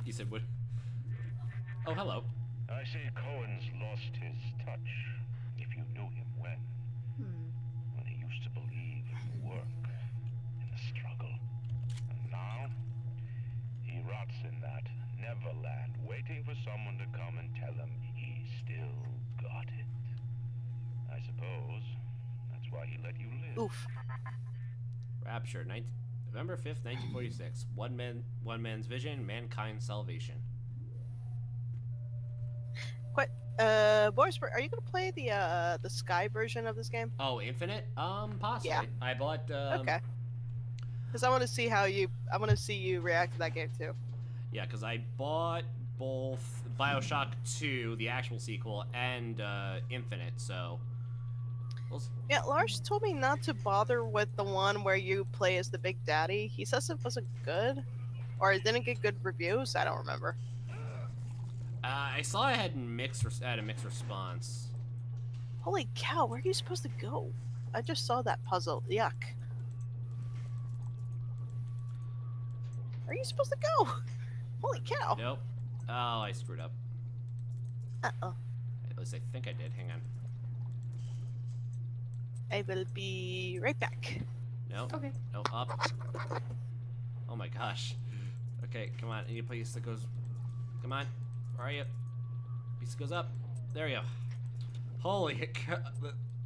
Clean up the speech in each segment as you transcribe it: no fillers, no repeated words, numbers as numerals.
He said what? Oh, hello. I see Cohen's lost his touch, if you knew him when. When he used to believe in the work, in the struggle. And now, he rots in that Neverland, waiting for someone to come and tell him he still got it. I suppose that's why he let you live. Oof. Rapture, November 5th, 1946. One man's vision, mankind's salvation. What? Boris, are you gonna play the Sky version of this game? Oh, Infinite? Possibly. Yeah. I bought. Okay. Because I want to see you react to that game too. Yeah, because I bought both Bioshock 2, the actual sequel, and Infinite. So. Yeah, Lars told me not to bother with the one where you play as the Big Daddy. He says it wasn't good, or it didn't get good reviews. I don't remember. I saw it had a mixed response. Holy cow, where are you supposed to go? I just saw that puzzle. Yuck. Where are you supposed to go? Holy cow. Nope. Oh, I screwed up. Uh-oh. At least I think I did. Hang on. I will be right back. No. Okay. No, up. Oh my gosh. Okay, come on. Any place that goes... Come on. Where are you? Piece goes up. There you go. Holy cow.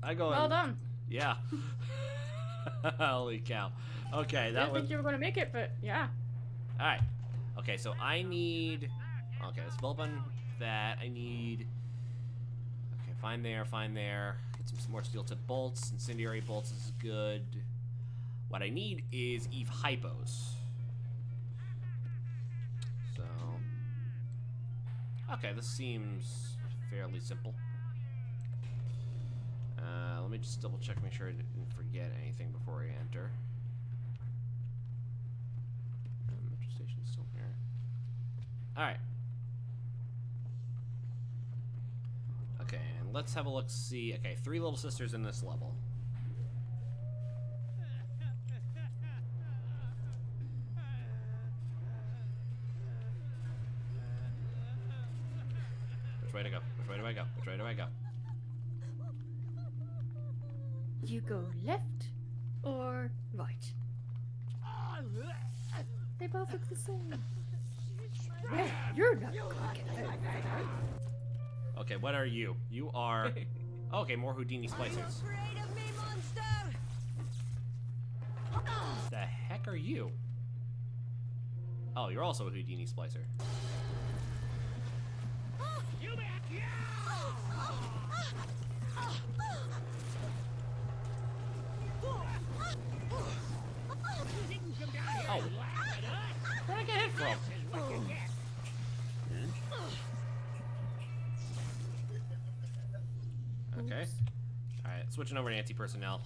I go Well done. Yeah. Holy cow. Okay, I that didn't was... think you were gonna make it, but yeah. Alright. Okay, so I need... Okay, let's fill up on that. I need... Okay, find there. Get some more steel tip bolts. Incendiary bolts is good. What I need is Eve hypos. So... Okay, this seems fairly simple. Let me just double check, make sure I didn't forget anything before I enter. Metro station's still here. Alright. Okay, and let's have a look, see. Okay, 3 little sisters in this level. Which way to go? Which way do I go? Which way do I go? You go left or right. They both look the same. Well, you're not gonna get out. Okay, what are you? You are... Okay, more Houdini splicers. The heck are you? Oh, you're also a Houdini splicer. Oh, where'd I get hit from? Okay. Alright, switching over to anti-personnel.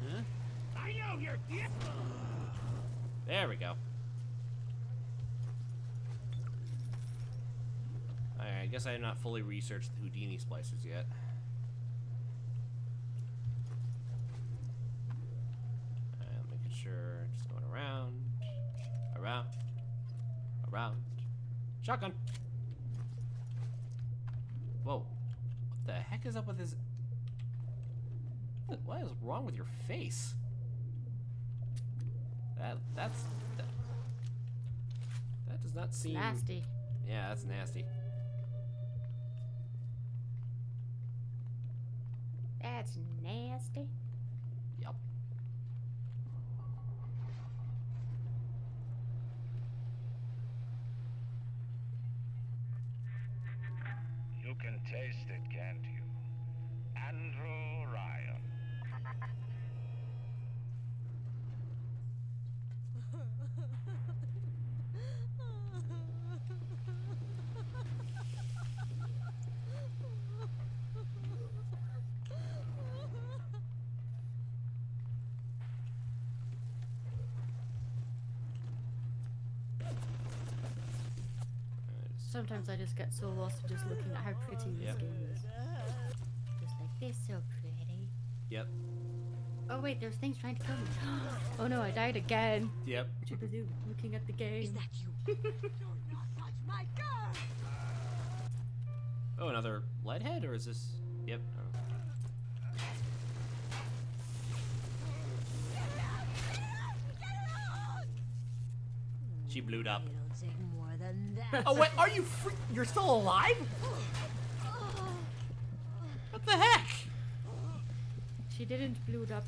Huh? I know you're... There we go. Alright, I guess I have not fully researched the Houdini splicers yet. Making sure, just going around, around. Shotgun! Whoa. What the heck is up with his... What is wrong with your face? That does not seem... Nasty. Yeah, that's nasty. That's nasty. Yup. You can taste it, can't you? Andrew Ryan. Sometimes I just get so lost in just looking at how pretty this Yep. game is. Just like, They're so pretty. Yep. Oh wait, there's things trying to kill me. Oh no, I died again. Yep. Chickadoo, looking at the game. Is that you? Do not touch my girl! Oh, another lead head, or is this? Yep. Oh. She blew up. It'll take more than that. Oh wait, are you you're still alive? What the heck? She didn't blew it up.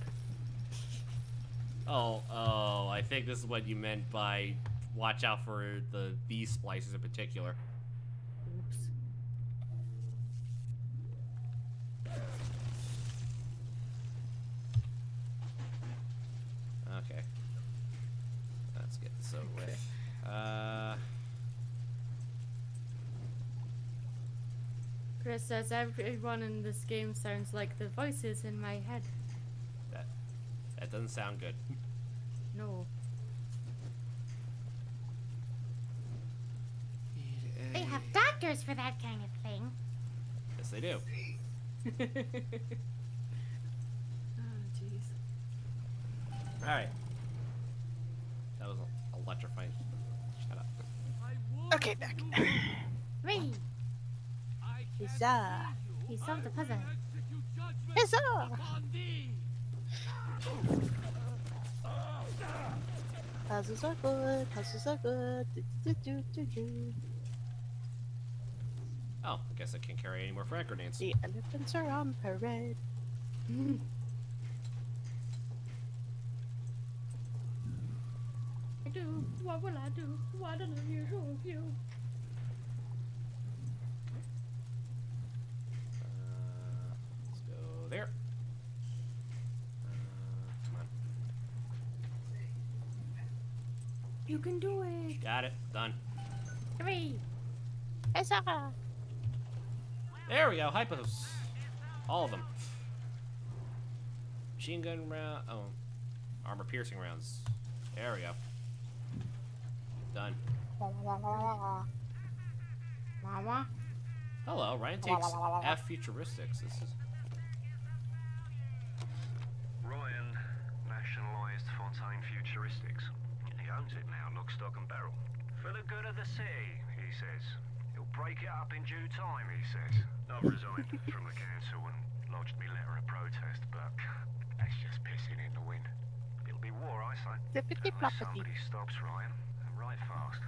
Oh, I think this is what you meant by watch out for these splices in particular. Oops. Okay. Let's get this over with. Chris says everyone in this game sounds like the voices in my head. That doesn't sound good. No. They have doctors for that kind of thing. Yes, they do. Oh, jeez. Alright. That was electrifying. Shut up. Okay, back. Wait, Huzzah! he solved the puzzle. Huzzah! Puzzles are good. Puzzles are good. Do. Oh, I guess I can't carry any more frag grenades. The elephants are on parade. I do. What will I do? What an unusual view. Let's go there. Come on. You can do it. Got it. Done. Hooray. Huzzah! There we go. Hypos. All of them. Machine gun round. Oh. Armor piercing rounds. There we go. Done. Mama. Hello. Ryan takes F futuristics. This is. Ryan nationalised Fontaine Futuristics. He owns it now, lock, stock and barrel. For the good of the city, he says. He'll break it up in due time, he says. I've resigned from the council and lodged me letter of protest, but that's just pissing in the wind. It'll be war, I say. Flippity Unless floppity. somebody stops Ryan, and right fast.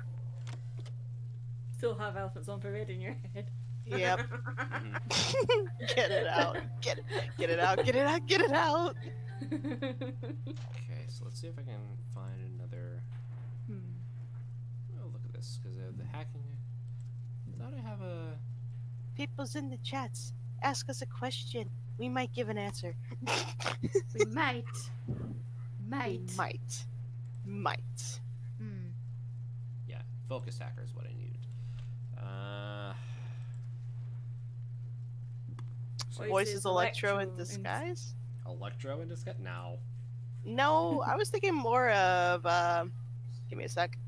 Still have elephants on parade in your head. Yep. Mhm. Get it out. Get it out. Get it out. Get it out. Okay, so let's see if I can find another. Oh, look at this, because the hacking. I thought I have a. People's in the chats. Ask us a question. We might give an answer. We might. We might. Yeah, focus hacker is what I needed. Voices Electro in disguise? Electro in disguise? No. No, I was thinking more of. Give me a sec.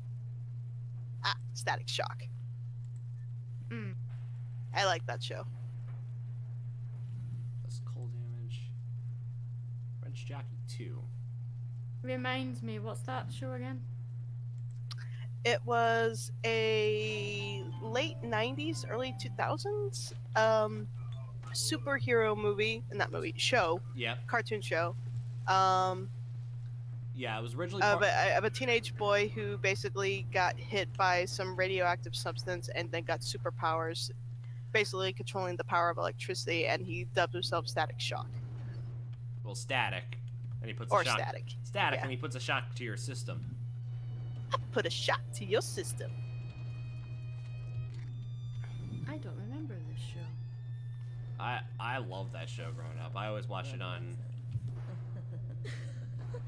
Static Shock. I like that show. That's cold damage. Wrench Jockey 2. Reminds me, what's that show again? It was a late 90s, early 2000s superhero movie, not movie, show, Yep. cartoon show, Yeah, it was originally of a teenage boy who basically got hit by some radioactive substance and then got superpowers, basically controlling the power of electricity, and he dubbed himself Static Shock. well, static. And he puts Or a shock. Static. Static, yeah. and he puts a shock to your system. Put a shot to your system. I don't remember this show. I love that show growing up. I always watched it on.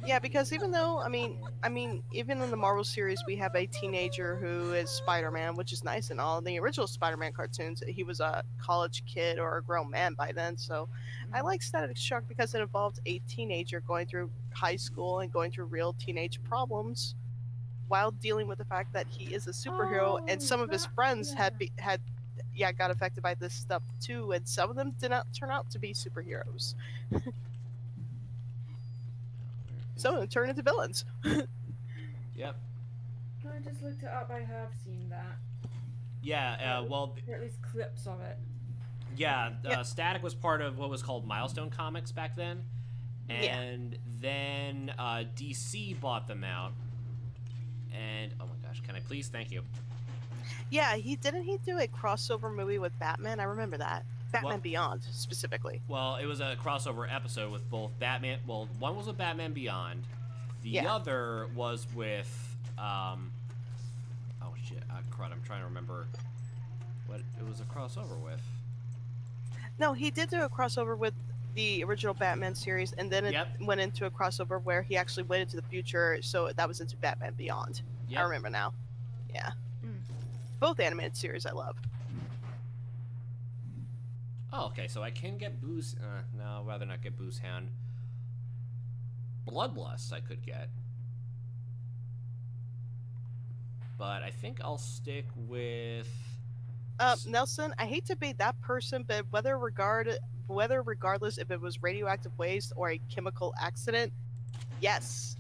Yeah, because even though I mean, even in the Marvel series, we have a teenager who is Spider-Man, which is nice and all. In the original Spider-Man cartoons, he was a college kid or a grown man by then. So, I like Static Shock because it involved a teenager going through high school and going through real teenage problems, while dealing with the fact that he is a superhero and some of his friends had yeah, got affected by this stuff too, and some of them did not turn out to be superheroes. Some of them turned into villains. Yep. I just looked it up. I have seen that. Yeah. Well. Or at least clips of it. Yeah. Yeah. Static was part of what was called Milestone Comics back then, Yeah. and then DC bought them out. And oh my gosh, can I please? Thank you. Yeah, he do a crossover movie with Batman? I remember that. Batman What? Beyond specifically. Well, it was a crossover episode with both Batman. Well, one was with Batman Beyond. The Yeah. other was with. Oh shit! Crud! I'm trying to remember what it was a crossover with. No, he did do a crossover with the original Batman series, and then it Yep. went into a crossover where he actually went into the future, so that was into Batman Beyond. Yep. I remember now. Yeah. Mm. Both animated series I love. Oh, okay. So I can get Booze. No, I'd rather not get Booze Hound. Bloodlust I could get. But I think I'll stick with. Nelson, I hate to be that person, but whether regardless if it was radioactive waste or a chemical accident, yes,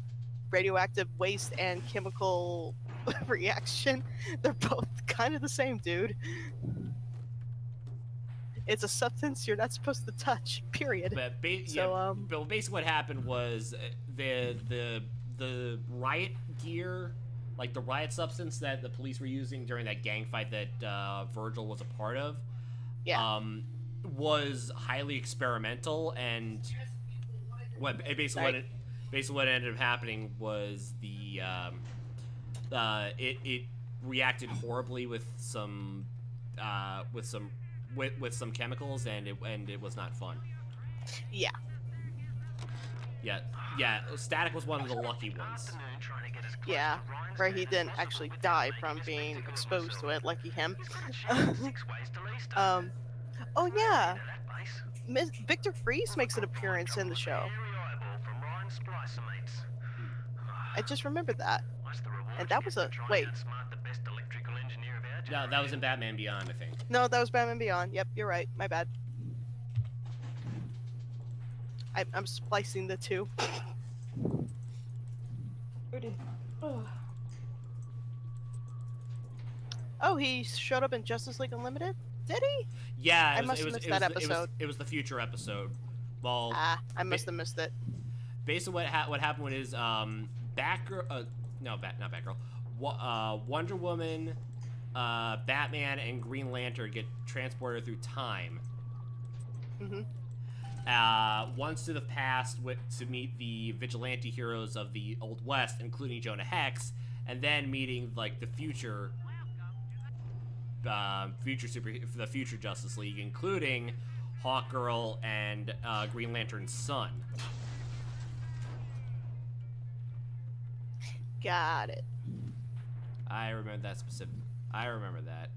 radioactive waste and chemical reaction, they're both kind of the same, dude. It's a substance you're not supposed to touch, period. But So, but basically what happened was the riot gear, like the riot substance that the police were using during that gang fight that Virgil was a part of, Yeah. was highly experimental, and basically what ended up happening was it reacted horribly with some chemicals, and it was not fun. Yeah. Yeah. Static was one of the lucky ones. Yeah, where he didn't actually die from being exposed to it, lucky him. Oh yeah, Victor Fries makes an appearance in the show. I just remembered that. And that was wait. No, that was in Batman Beyond, I think. No, that was Batman Beyond. Yep, you're right. My bad. I'm splicing the two. Oh, he showed up in Justice League Unlimited? Did he? Yeah, I must have missed that episode. It was the future episode. Well, I must have missed it. basically what happened was Batgirl, not Batgirl, Wonder Woman, Batman, and Green Lantern get transported through time. Once to the past to meet the vigilante heroes of the Old West, including Jonah Hex, and then meeting like the future Justice League, including Hawkgirl and Green Lantern's son. Got it. I remember that.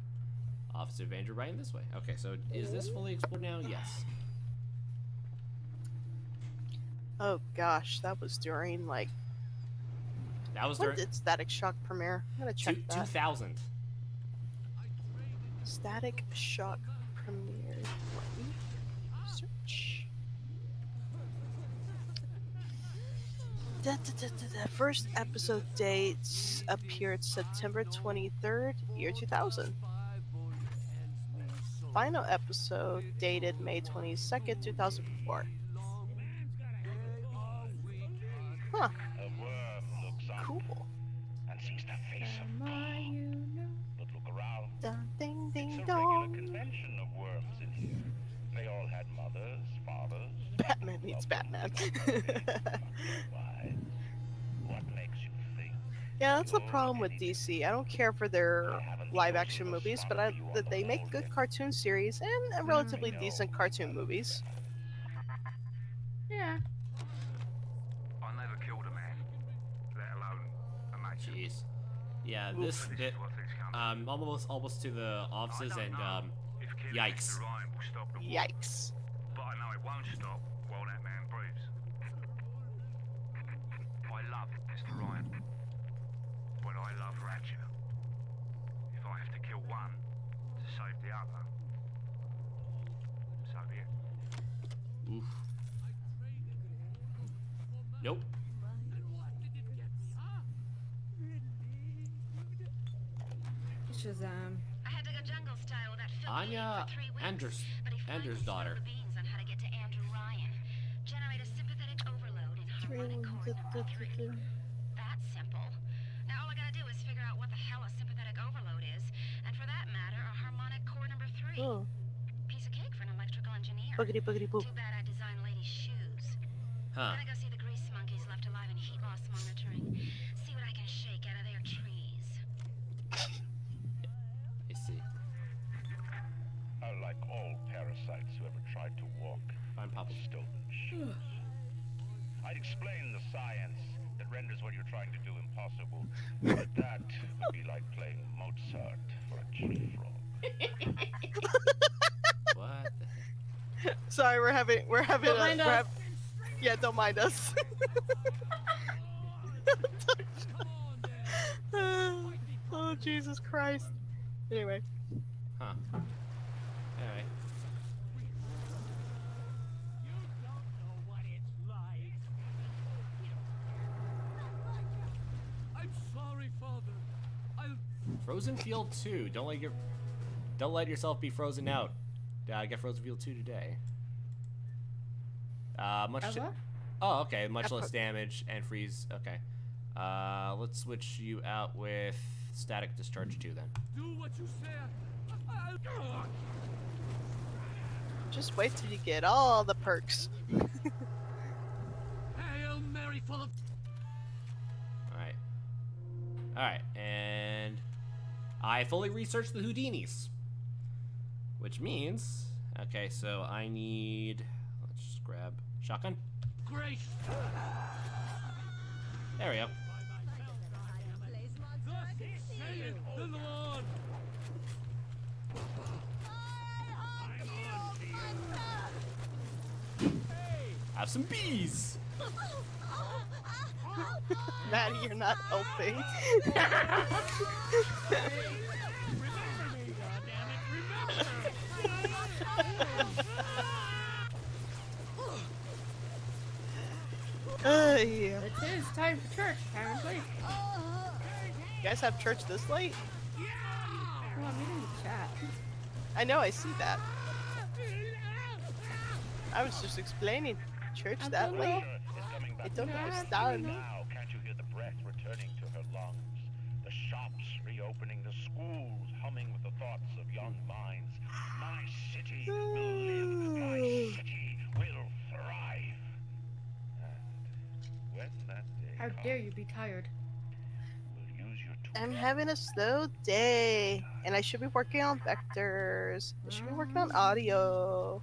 Officer Avenger right in this way. Okay, so is this fully explored now? Yes. Oh gosh, that was during like. That was When during did Static Shock premiere? I'm gonna check that. 2000. Static Shock premiere. Let me search. The first episode dates appeared September 23rd, year 2000. Final episode dated May 22nd, 2004. Huh. A worm looks up Cool. and sees the face of God. But look around. Dun, ding, ding, It's a regular dong. convention of worms in here. They all had mothers, fathers. Batman meets Batman. Why? What makes you think? Yeah, that's the problem with DC. I don't care for their live action movies, but that they make good cartoon series and relatively decent cartoon movies. Yeah. I never killed a man, let alone a mate. Jeez. Yeah, almost to the offices, and yikes. Yikes. But I know it won't stop while that man breathes. I love Mr. Ryan, but I love Rapture. If I have to kill one to save the other, Nope. Shazam. I had to go jungle style with that filthy Anya for 3 weeks, Anders, but he finally Anders' spilled daughter. the beans on how to get to Andrew Ryan. Generate a sympathetic overload in harmonic chord number 3. That's simple. Now all I gotta do is figure out what the hell a sympathetic overload is, and for that matter, a harmonic chord number 3. Oh, Piece of cake for an electrical engineer. boogity boogity boop. Too bad I designed ladies' shoes. Huh. Gonna go see the grease monkeys left alive in heat loss monitoring. See what I can shake out of their trees. I see. Like all parasites who ever tried to walk Fine, Papa. stolen shoes. I'd explain the science that renders what you're trying to do impossible, but that would be like playing Mozart for a tree frog. What the heck? Sorry, we're having Don't mind us. Yeah, don't mind us. Oh, Jesus Christ. Anyway. Huh. Alright. I'm sorry, Father. Frozen Field 2. Don't let yourself be frozen out. Get Frozen Field 2 today. Much. Ever? Oh, okay. Much less damage and freeze. Okay. Let's switch you out with Static Discharge 2 then. Do what you say. Just wait till you get all the perks. Hail Mary, full of. Alright. Alright, and I fully researched the Houdinis. Which means, okay, so I need, let's just grab shotgun. Grace. There we go. Thus saith the Lord. Have some bees! Maddie, you're not helping. Yeah. It is time for church, apparently. You guys have church this late? Come on, read in the chat. I know, I see that. I was just explaining church I that don't late. know. Is coming I back don't to life. understand. Now, can't you hear the breath returning to her lungs? The shops reopening, the schools humming with the thoughts of young minds. My city will live. My city will thrive. And when that day How comes, dare you be tired? we'll use your I'm tools. having a slow day, and I should be working on vectors. I should be working on audio.